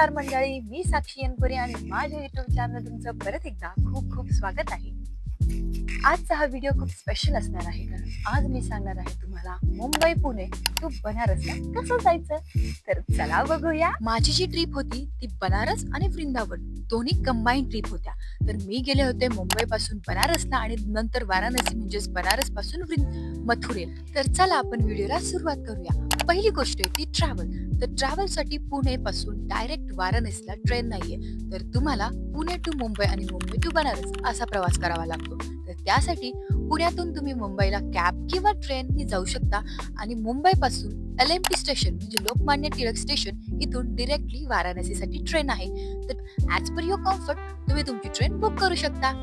नमस्कार मंडळी, मी साक्षी अनपुरे आणि माझ्या युट्यूब चॅनल तुमचं परत एकदा खूप खूप स्वागत आहे. आजचा हा व्हिडिओ खूप स्पेशल असणार आहे, कारण आज मी सांगणार आहे तुम्हाला मुंबई पुणे टू बनारसला कसं जायचं. तर चला बघूया. माझी जी ट्रिप होती ती बनारस आणि वृंदावन दोन्ही कंबाईन ट्रिप होत्या. तर मी गेले होते मुंबई पासून बनारसला आणि नंतर वाराणसी म्हणजेच बनारस पासून मथुरेला. तर चला आपण व्हिडिओला सुरुवात करूया. पहिली गोष्ट आहे ती ट्रॅव्हल. तर ट्रॅव्हलसाठी पुणे पासून डायरेक्ट वाराणसीला ट्रेन नाहीये, तर तुम्हाला पुणे टू मुंबई आणि मुंबई टू बनारस असा प्रवास करावा लागतो. तर त्यासाठी पुण्यातून तुम्ही मुंबईला कॅब किंवा ट्रेननी जाऊ शकता आणि मुंबई पासून LMT स्टेशन म्हणजे लोकमान्य टिळक स्टेशन इथून डिरेक्टली वाराणसीसाठी ट्रेन आहे. तर ॲज पर युअर कम्फर्ट तुम्ही तुमची ट्रेन बुक करू शकता.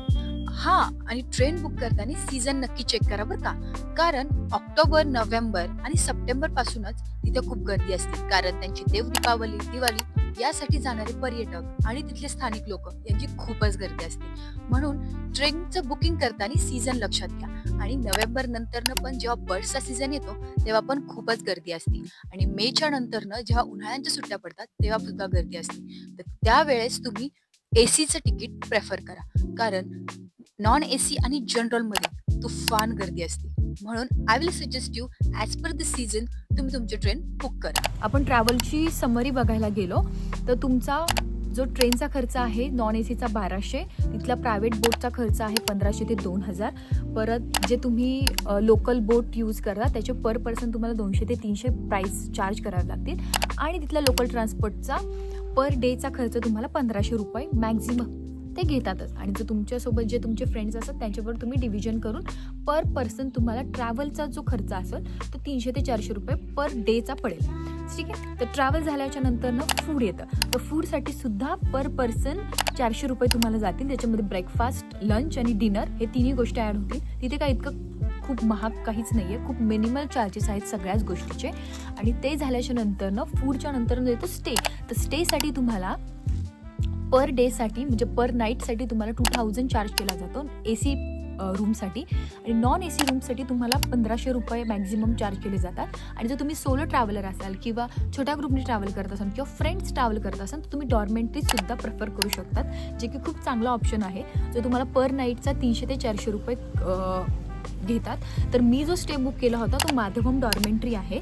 हा, आणि ट्रेन बुक करताना सीझन नक्की चेक करा बरं का, कारण ऑक्टोबर, नोव्हेंबर आणि सप्टेंबर पासूनच तिथे खूप गर्दी असते, कारण त्यांची दीपावली, दिवाळी यासाठी जाणारे पर्यटक आणि तिथले स्थानिक लोक यांची खूपच गर्दी असते. म्हणून ट्रेनचं बुकिंग करताना सीझन लक्षात घ्या. आणि नोव्हेंबर नंतरनं पण जेव्हा बर्ड्सचा सीझन येतो तेव्हा पण खूपच गर्दी असते, आणि मेच्या नंतरनं जेव्हा उन्हाळ्यांच्या सुट्ट्या पडतात तेव्हा सुद्धा गर्दी असते. तर त्यावेळेस तुम्ही एसीचं तिकीट प्रेफर करा, कारण नॉन एसी आणि जनरल मध्ये तुफान गर्दी असते. म्हणून I will suggest you as per the season तुम्ही तुमची ट्रेन बुक करा. आपण ट्रॅव्हलची समरी बघायला गेलो तर तुमचा जो ट्रेनचा खर्च आहे नॉन एसीचा 1200, तिथला प्रायव्हेट बोटचा खर्च आहे 1500 ते 2000. परत जे तुम्ही लोकल बोट यूज करता त्याचे पर पर्सन तुम्हाला 200 ते 300 प्राईस चार्ज करावे लागतील. आणि तिथल्या लोकल ट्रान्सपोर्टचा पर डेचा खर्च तुम्हाला 1500 रुपये मॅक्झिमम ते घेतातच. आणि जर तुमच्यासोबत जे तुमचे फ्रेंड्स असतात त्यांच्यावर तुम्ही डिव्हिजन करून पर पर्सन तुम्हाला ट्रॅव्हलचा जो खर्च असेल तो 300 ते 400 रुपये पर डेचा पडेल. ठीक आहे. तर ट्रॅव्हल झाल्याच्या नंतर फूड येतं. तर फूडसाठी सुद्धा पर पर्सन 400 रुपये तुम्हाला जातील. त्याच्यामध्ये ब्रेकफास्ट, लंच आणि डिनर हे तिन्ही गोष्टी ॲड होतील. तिथे काय इतकं खूप महाग काहीच नाही आहे, खूप मिनिमल चार्जेस आहेत सगळ्याच गोष्टीचे. आणि ते झाल्याच्या नंतर फूडच्या नंतर येतो स्टे. तर स्टेसाठी तुम्हाला पर डेसाठी म्हणजे पर नाईटसाठी तुम्हाला 2000 चार्ज केला जातो AC रूमसाठी. आणि नॉन AC रूमसाठी तुम्हाला 1500 रुपये मॅक्झिमम चार्ज केले जातात. आणि जर तुम्ही सोलो ट्रॅव्हलर असाल किंवा छोट्या ग्रुपने ट्रॅव्हल करत असाल किंवा फ्रेंड्स ट्रॅव्हल करत असाल तर तुम्ही डॉर्मेंटरीसुद्धा प्रेफर करू शकतात, जे की खूप चांगला ऑप्शन आहे. जो तुम्हाला पर नाईटचा 300 ते 400 रुपये घेतात. तर मी जो स्टे बुक केला होता तो माधवम डॉर्मेंटरी आहे.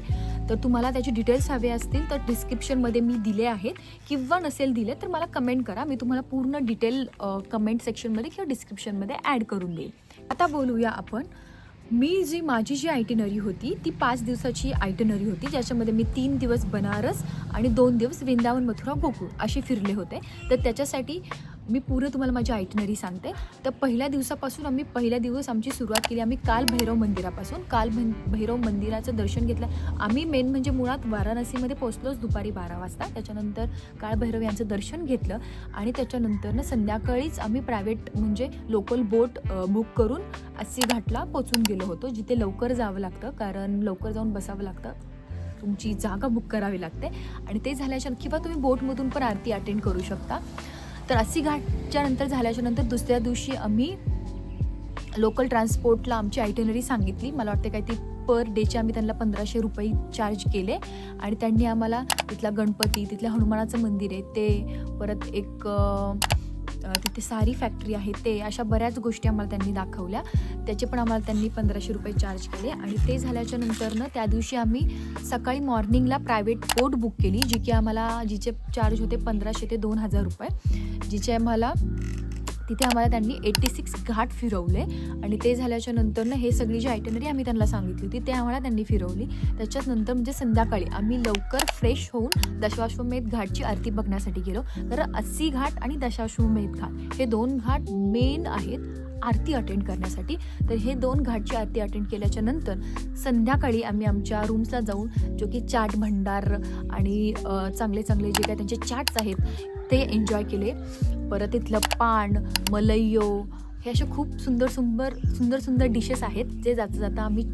तर तुम्हाला त्याचे डिटेल्स हवे असतील तर डिस्क्रिप्शनमध्ये मी दिले आहेत, किंवा नसेल दिले तर मला कमेंट करा, मी तुम्हाला पूर्ण डिटेल कमेंट सेक्शनमध्ये किंवा डिस्क्रिप्शनमध्ये ॲड करून देईल. आता बोलूया आपण माझी जी आयटिनरी होती ती 5 दिवसाची आयटिनरी होती, ज्याच्यामध्ये मी 3 दिवस बनारस आणि 2 दिवस वृंदावन, मथुरा, गोकुळ असे फिरले होते. तर त्याच्यासाठी मी पूर्ण तुम्हाला माझी आयटिनरी सांगते. तर पहिल्या दिवस आमची सुरुवात केली आम्ही काल भैरव मंदिरापासून. भैरव मंदिराचं दर्शन घेतलं आम्ही. मेन म्हणजे मुळात वाराणसीमध्ये पोहोचलोच दुपारी 12 वाजता. त्याच्यानंतर काळ भैरव यांचं दर्शन घेतलं आणि त्याच्यानंतर संध्याकाळीच आम्ही प्रायव्हेट म्हणजे लोकल बोट बुक करून अस्सी घाटला पोचून गेलो होतो, जिथे लवकर जावं लागतं, कारण लवकर जाऊन बसावं लागतं, तुमची जागा बुक करावी लागते. आणि ते झाल्याच्या किंवा तुम्ही बोटमधून पण आरती अटेंड करू शकता. तर अस्सी घाटच्या नंतर झाल्याच्या नंतर दुसऱ्या दिवशी आम्ही लोकल ट्रान्सपोर्टला आमची आयटिनरी सांगितली. मला वाटते काय ती पर डेचे आम्ही त्यांना 1500 रुपये चार्ज केले. आणि त्यांनी आम्हाला तिथला गणपती, तिथल्या हनुमानाचं मंदिर आहे ते, परत एक तिथे सारी फॅक्टरी आहे ते, अशा बऱ्याच गोष्टी आम्हाला त्यांनी दाखवल्या. त्याचे पण आम्हाला त्यांनी 1500 रुपये चार्ज केले. आणि ते झाल्याच्या नंतरनं त्या दिवशी आम्ही सकाळी मॉर्निंगला प्रायव्हेट बोट बुक केली, जिचे चार्ज होते 1500 ते 2000 रुपये, तिथे आम्हाला त्यांनी 86 घाट फिरवले. आणि ते झाल्याच्या नंतरनं हे सगळी जी आयटिनरी आम्ही त्यांना सांगितली होती ते आम्हाला त्यांनी फिरवली. त्याच्यानंतर म्हणजे संध्याकाळी आम्ही लवकर फ्रेश होऊन दशाश्वमेध घाटची आरती बघण्यासाठी गेलो. तर अस्सी घाट आणि दशाश्वमेध घाट हे 2 घाट मेन आहेत आरती अटेंड करण्यासाठी. तर हे 2 घाटची आरती अटेंड केल्याच्या नंतर संध्याकाळी आम्ही आमच्या रूम्सला जाऊन, जो की चाट भंडार आणि चांगले जे काय त्यांचे चाट्स आहेत ते एन्जॉय केले. परत इथलं पान, मलैयो हे असे खूप सुंदर डिशेस आहेत जे जाता आम्ही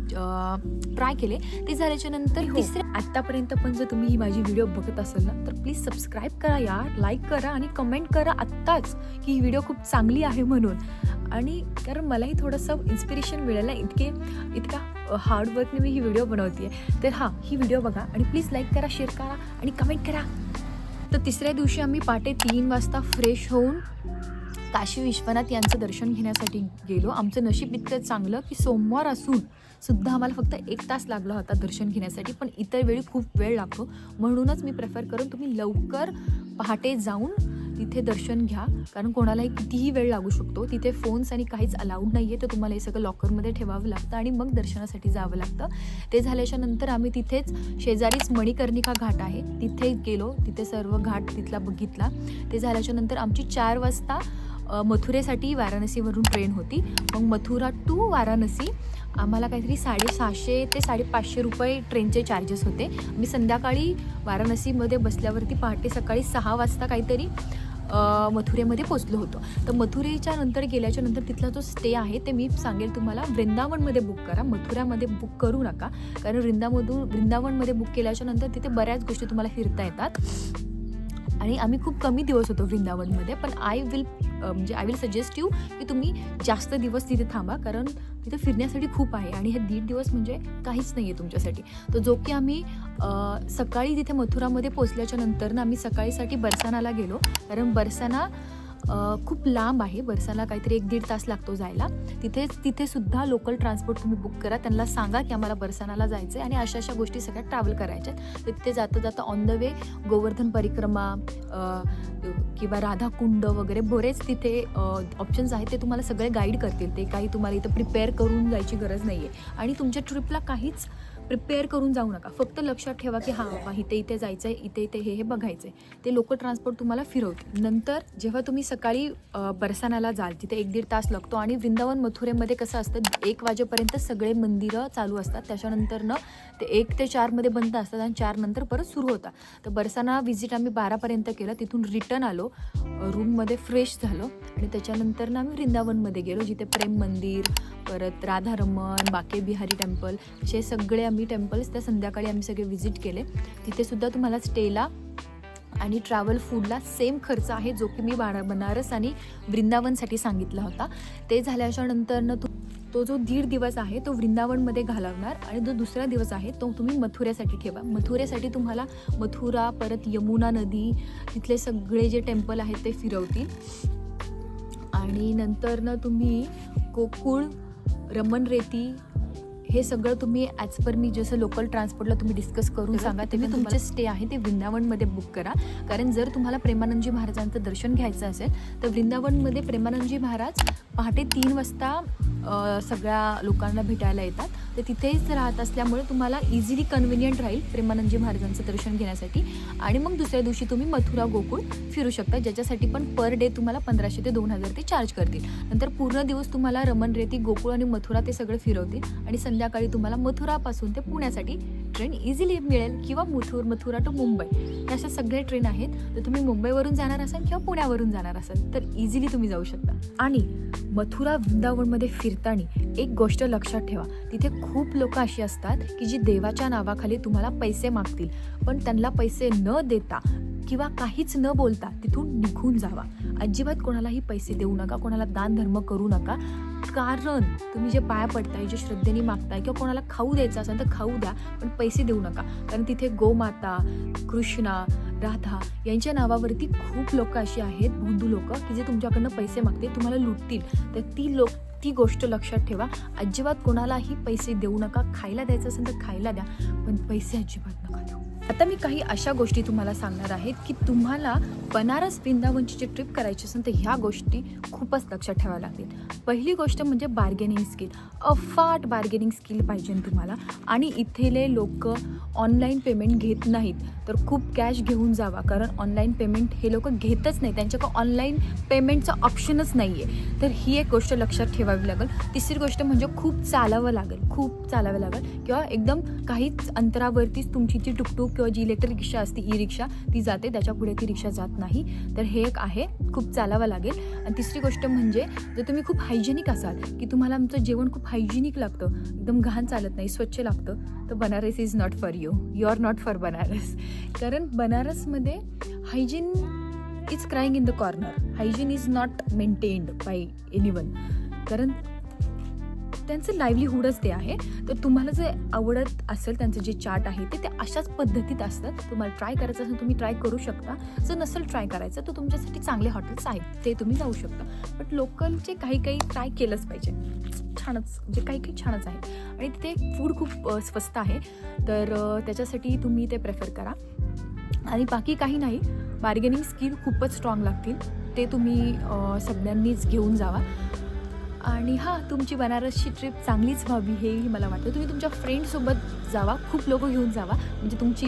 ट्राय केले. ते झाल्याच्या नंतर आत्तापर्यंत पण जर तुम्ही ही माझी व्हिडिओ बघत असाल ना तर प्लीज सबस्क्राईब करा यार, लाईक करा आणि कमेंट करा आत्ताच की ही व्हिडिओ खूप चांगली आहे म्हणून. आणि कारण मलाही थोडंसं इन्स्पिरेशन मिळालं, इतका हार्डवर्कने मी ही व्हिडिओ बनवते. तर ही व्हिडिओ बघा आणि प्लीज लाईक करा, शेअर करा आणि कमेंट करा. तर तिसऱ्या दिवशी आम्ही पहाटे 3 वाजता फ्रेश होऊन काशी विश्वनाथ यांचं दर्शन घेण्यासाठी गेलो. आमचं नशीब इतकं चांगलं की सोमवार असून सुद्धा आम्हाला फक्त 1 तास लागला होता दर्शन घेण्यासाठी, पण इतर वेळी खूप वेळ लागतो. म्हणूनच मी प्रेफर करून तुम्ही लवकर पहाटे जाऊन तिथे दर्शन घ्या, कारण कोणालाही कितीही वेळ लागू शकतो. तिथे फोन्स आणि काहीच अलाउड नाही आहे, तर तुम्हाला हे सगळं लॉकरमध्ये ठेवावं लागतं आणि मग दर्शनासाठी जावं लागतं. ते झाल्याच्या नंतर आम्ही तिथेच शेजारीच मणिकर्णिका घाट आहे तिथे गेलो. तिथे सर्व घाट तिथला बघितला. ते झाल्याच्या नंतर आमची 4 वाजता मथुरेसाठी वाराणसीवरून ट्रेन होती. मग मथुरा टू वाराणसी आम्हाला काहीतरी 650 ते 550 रुपये ट्रेनचे चार्जेस होते. मी संध्याकाळी वाराणसीमध्ये बसल्यावरती पहाटे सकाळी 6 वाजता काहीतरी मथुरेमध्ये पोचलो होतो. तर मथुरेच्या नंतर गेल्याच्या नंतर तिथला जो स्टे आहे ते मी सांगेल तुम्हाला, वृंदावनमध्ये बुक करा, मथुरामध्ये बुक करू नका. कारण वृंदावनमध्ये बुक केल्याच्या नंतर तिथे बऱ्याच गोष्टी तुम्हाला फिरता येतात आणि आम्ही खूप कमी दिवस होतो वृंदावनमध्ये. पण आय विल सजेस्ट यू की तुम्ही जास्त दिवस तिथे थांबा, कारण तिथे फिरण्यासाठी खूप आहे आणि हे 1.5 दिवस म्हणजे काहीच नाही आहे तुमच्यासाठी. तर जो की आम्ही सकाळी तिथे मथुरामध्ये पोचल्याच्या नंतर ना आम्ही सकाळीसाठी बरसानाला गेलो, कारण बरसाना खूप लांब आहे. बरसाना काहीतरी 1-1.5 तास लागतो जायला. तिथे सुद्धा लोकल ट्रान्सपोर्ट तुम्ही बुक करा. त्यांना सांगा की आम्हाला बरसानाला जायचं आहे आणि अशा गोष्टी सगळ्या ट्रॅव्हल करायच्या आहेत. तर तिथे जाता ऑन द वे गोवर्धन परिक्रमा किंवा राधाकुंड वगैरे बरेच तिथे ऑप्शन्स आहेत. ते तुम्हाला सगळे गाईड करतील. ते काही तुम्हाला इथं प्रिपेअर करून जायची गरज नाही आहे आणि तुमच्या ट्रिपला काहीच प्रिपेअर करून जाऊ नका. फक्त लक्षात ठेवा की हां बाबा इथे जायचं आहे, इथे हे बघायचं आहे. ते लोकल ट्रान्सपोर्ट तुम्हाला फिरवतील. नंतर जेव्हा तुम्ही सकाळी बरसानाला जाल तिथे 1-1.5 तास लागतो आणि वृंदावन मथुरेमध्ये कसं असतं 1 वाजेपर्यंत सगळे मंदिरं चालू असतात. त्याच्यानंतर ते 1 ते 4 बंद असतात आणि 4 नंतर परत सुरू होतात. तर बरसाना व्हिजिट आम्ही 12पर्यंत केलं. तिथून रिटर्न आलो, रूममध्ये फ्रेश झालो आणि त्याच्यानंतर आम्ही वृंदावनमध्ये गेलो, जिथे प्रेम मंदिर, परत राधारमण, बाके बिहारी टेम्पल, असे सगळे आम्ही टेम्पल्स त्या संध्याकाळी आम्ही सगळे व्हिजिट केले. तिथेसुद्धा तुम्हाला स्टेला आणि ट्रॅव्हल फूडला सेम खर्च आहे, जो की मी बनारस आणि वृंदावनसाठी सांगितला होता. ते झाल्याच्या नंतर तो जो 1.5 दिवस आहे तो वृंदावनमध्ये घालवणार आणि जो दुसरा दिवस आहे तो तुम्ही मथुरेसाठी ठेवा. मथुरेसाठी तुम्हाला मथुरा, परत यमुना नदी, तिथले सगळे जे टेम्पल आहेत ते फिरवतील आणि नंतर तुम्ही गोकुळ, रमण रेती हे सगळं तुम्ही ॲज पर मी जसं लोकल ट्रान्सपोर्टला तुम्ही डिस्कस करून सांगा. तुम्ही तुमचे स्टे आहे ते वृंदावनमध्ये बुक करा, कारण जर तुम्हाला प्रेमानंदजी महाराजांचं दर्शन घ्यायचं असेल तर वृंदावनमध्ये प्रेमानंदजी महाराज पहाटे 3 वाजता सगळ्या लोकांना भेटायला येतात. तर तिथेच राहत असल्यामुळे तुम्हाला इझिली कन्व्हिनियंट राहील प्रेमानंदजी महाराजांचं दर्शन घेण्यासाठी. आणि मग दुसऱ्या दिवशी तुम्ही मथुरा गोकुळ फिरू शकता, ज्याच्यासाठी पण पर डे तुम्हाला 1500 ते 2000 ते चार्ज करतील. नंतर पूर्ण दिवस तुम्हाला रमण रेती, गोकुळ आणि मथुरा ते सगळं फिरवतील आणि संध्याकाळी तुम्हाला मथुरापासून ते पुण्यासाठी ट्रेन इझिली मिळेल किंवा मथुरा टू मुंबई, अशा सगळे ट्रेन आहेत. तर तुम्ही मुंबईवरून जाणार असाल किंवा पुण्यावरून जाणार असाल तर इझिली तुम्ही जाऊ शकता. आणि मथुरा वृंदावनमध्ये फिरताना एक गोष्ट लक्षात ठेवा, तिथे खूप लोक अशी असतात की जी देवाच्या नावाखाली तुम्हाला पैसे मागतील, पण त्यांना पैसे न देता किंवा काहीच न बोलता तिथून निघून जावा. अजिबात कोणालाही पैसे देऊ नका, कोणाला दान धर्म करू नका, कारण तुम्ही जे पाया पडताय, जे श्रद्धेने मागताय किंवा कोणाला खाऊ द्यायचं असेल तर खाऊ द्या, पण पैसे देऊ नका. कारण तिथे गोमाता, कृष्णा, राधा यांच्या नावावरती खूप लोक अशी आहेत, भोंदू लोक, की जे तुमच्याकडनं पैसे मागतील, तुम्हाला लुटतील. तर ती गोष्ट लक्षात ठेवा. अजिबात कोणालाही पैसे देऊ नका. खायला द्यायचं असेल तर खायला द्या, पण पैसे अजिबात नका देऊ. आता मी काही अशा गोष्टी तुम्हाला सांगणार आहेत की तुम्हाला बनारस वृंदावनची जी ट्रिप करायची असेल तर ह्या गोष्टी खूपच लक्षात ठेवाव्या लागतील. पहिली गोष्ट म्हणजे बार्गेनिंग स्किल. अफाट बार्गेनिंग स्किल पाहिजे तुम्हाला. आणि इथले लोक ऑनलाईन पेमेंट घेत नाहीत, तर खूप कॅश घेऊन जावा, कारण ऑनलाईन पेमेंट हे लोक घेतच नाही, त्यांच्याकडे ऑनलाईन पेमेंटचं ऑप्शनच नाही आहे. तर ही एक गोष्ट लक्षात ठेवावी लागेल. तिसरी गोष्ट म्हणजे खूप चालावं लागेल किंवा एकदम काहीच अंतरावरतीच तुमची जी टुकटुक किंवा जी इलेक्ट्रिक रिक्षा असते, ई रिक्षा, ती जाते, त्याच्या पुढे ती रिक्षा जात नाही. तर हे एक आहे, खूप चालावं लागेल. आणि तिसरी गोष्ट म्हणजे जर तुम्ही खूप हायजेनिक असाल की तुम्हाला आमचं जेवण खूप हायजेनिक लागतं, एकदम घाण चालत नाही, स्वच्छ लागतं, तर Banaras is not for you are not for Banaras. कारण बनारसमध्ये hygiene is crying in the corner. Hygiene is not maintained by anyone. कारण त्यांचं लाईव्हलीहूडच ते आहे. तर तुम्हाला जे आवडत असेल त्यांचं जे चार्ट आहे ते अशाच पद्धतीत असतात. तुम्हाला ट्राय करायचं असेल तुम्ही ट्राय करू शकता. जर नसेल ट्राय करायचं तर तुमच्यासाठी चांगले हॉटेल्स आहेत ते तुम्ही जाऊ शकता. बट लोकलचे काही ट्राय केलंच पाहिजे. छानच म्हणजे काही छानच आहे आणि तिथे फूड खूप स्वस्त आहे. तर त्याच्यासाठी तुम्ही ते प्रेफर करा. आणि बाकी काही नाही. बार्गेनिंग स्किल खूपच स्ट्रॉंग लागतील. ते तुम्ही सगळ्यांनीच घेऊन जावा. आणि हां, तुमची बनारसची ट्रिप चांगलीच व्हावी हेही मला वाटतं. तुम्ही तुमच्या फ्रेंडसोबत जावा. खूप लोकं घेऊन जावा. म्हणजे तुमची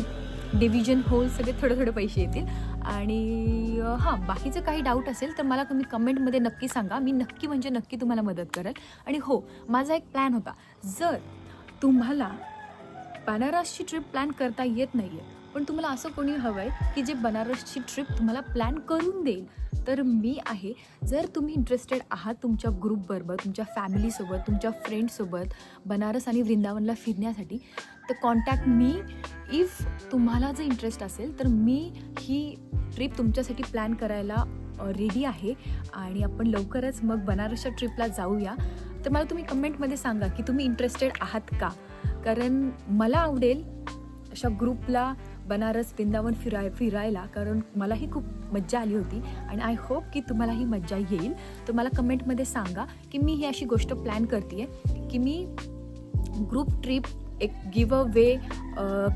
डिव्हिजन होल सगळे थोडे पैसे येतील. आणि हां, बाकीचं काही डाऊट असेल तर मला तुम्ही कमेंटमध्ये नक्की सांगा. मी नक्की तुम्हाला मदत करेल. आणि हो, माझा एक प्लॅन होता. जर तुम्हाला बनारसची ट्रिप प्लॅन करता येत नाही आहे पण तुम्हाला असं कोणी हवं आहे की जे बनारसची ट्रिप तुम्हाला प्लॅन करून देईल तर मी आहे. जर तुम्ही इंटरेस्टेड आहात तुमच्या ग्रुपबरोबर, तुमच्या फॅमिलीसोबत, तुमच्या फ्रेंड्ससोबत बनारस आणि वृंदावनला फिरण्यासाठी तर कॉन्टॅक्ट मी. इफ तुम्हाला जर इंटरेस्ट असेल तर मी ही ट्रिप तुमच्यासाठी प्लॅन करायला रेडी आहे. आणि आपण लवकरच मग बनारसच्या ट्रिपला जाऊया. तर मला तुम्ही कमेंटमध्ये सांगा की तुम्ही इंटरेस्टेड आहात का. कारण मला आवडेल अशा ग्रुपला बनारस वृंदावन फिरायला. कारण मलाही खूप मज्जा आली होती आणि आय होप की तुम्हालाही मज्जा येईल. तर मला कमेंटमध्ये सांगा की मी ही अशी गोष्ट प्लॅन करते आहे की मी ग्रुप ट्रिप एक गिव अ वे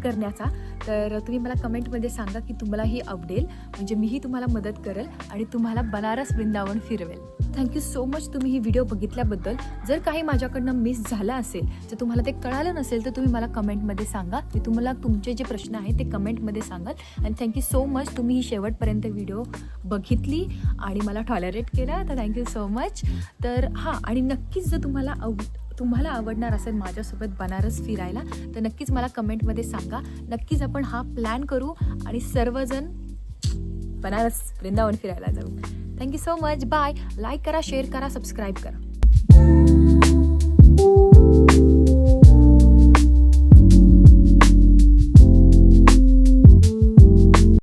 करण्याचा. तर तुम्ही मला कमेंटमध्ये सांगा की तुम्हालाही आवडेल. म्हणजे मीही तुम्हाला मदत करेल आणि तुम्हाला बनारस वृंदावन फिरवेल. थँक्यू सो मच तुम्ही ही व्हिडिओ बघितल्याबद्दल. जर काही माझ्याकडनं मिस झालं असेल जर तुम्हाला ते कळालं नसेल तर तुम्ही मला कमेंटमध्ये सांगा. मी तुम्हाला तुमचे जे प्रश्न आहेत ते कमेंटमध्ये सांगाल. आणि थँक्यू सो मच तुम्ही ही शेवटपर्यंत व्हिडिओ बघितली आणि मला टॉलरेट केला. तर थँक्यू सो मच. तर हां, आणि नक्कीच जर तुम्हाला आवडणार असेल माझ्यासोबत बनारस फिरायला तर नक्कीच मला कमेंटमध्ये सांगा. नक्कीच आपण हा प्लॅन करू आणि सर्वजण बनारस वृंदावन फिरायला जाऊ. Thank you so much. Bye. Like करा, शेअर करा, सबस्क्राईब करा.